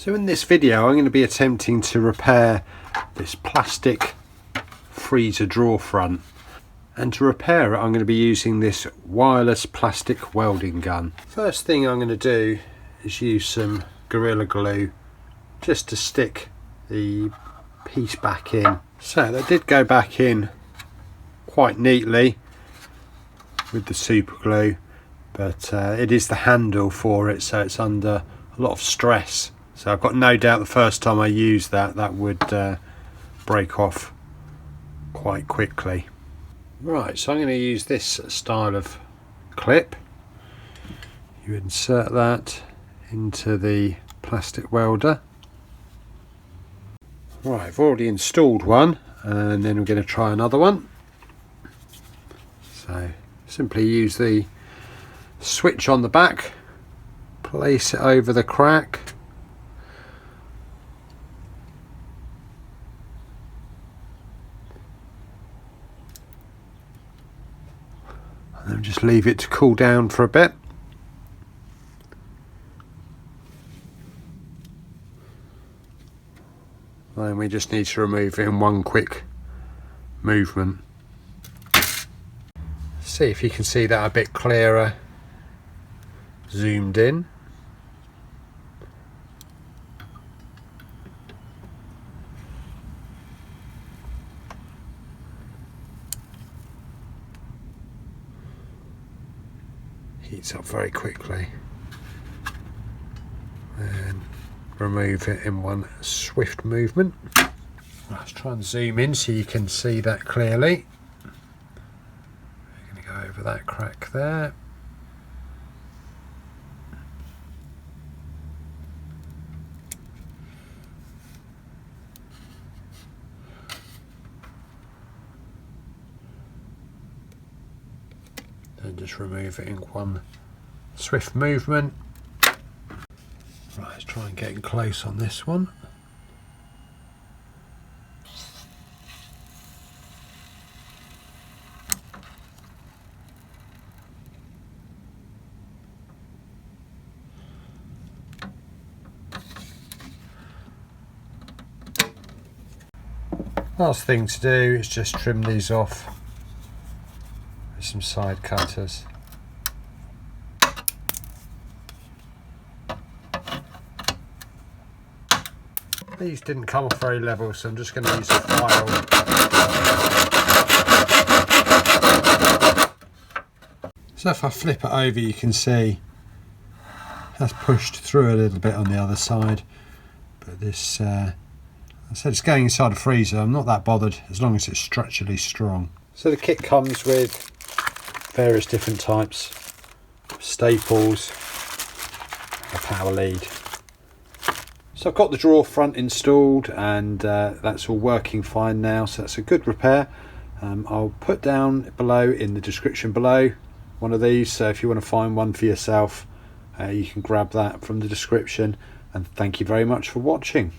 So in this video I'm going to be attempting to repair this plastic freezer drawer front, and to repair it I'm going to be using this wireless plastic welding gun. First thing I'm going to do is use some Gorilla Glue just to stick the piece back in. So that did go back in quite neatly with the super glue, but it is the handle for it, so it's under a lot of stress. So I've got no doubt the first time I use that would break off quite quickly. Right, so I'm going to use this style of clip. You insert that into the plastic welder. Right, I've already installed one, and then we're going to try another one. So simply use the switch on the back, place it over the crack, and then just leave it to cool down for a bit. Then we just need to remove it in one quick movement. See if you can see that a bit clearer zoomed in. Heats up very quickly, and remove it in one swift movement. Let's try and zoom in so you can see that clearly. We're going to go over that crack there. And just remove it in one swift movement. Right, let's try and get close on this one. Last thing to do is just trim these off with some side cutters. These didn't come off very level, so I'm just going to use a file. So if I flip it over, you can see that's pushed through a little bit on the other side, but this I said it's going inside a freezer. I'm not that bothered as long as it's structurally strong. So the kit comes with various different types of staples, a power lead. So I've got the drawer front installed, and that's all working fine now, so that's a good repair. I'll put down below in the description below one of these, so if you want to find one for yourself, you can grab that from the description. And thank you very much for watching.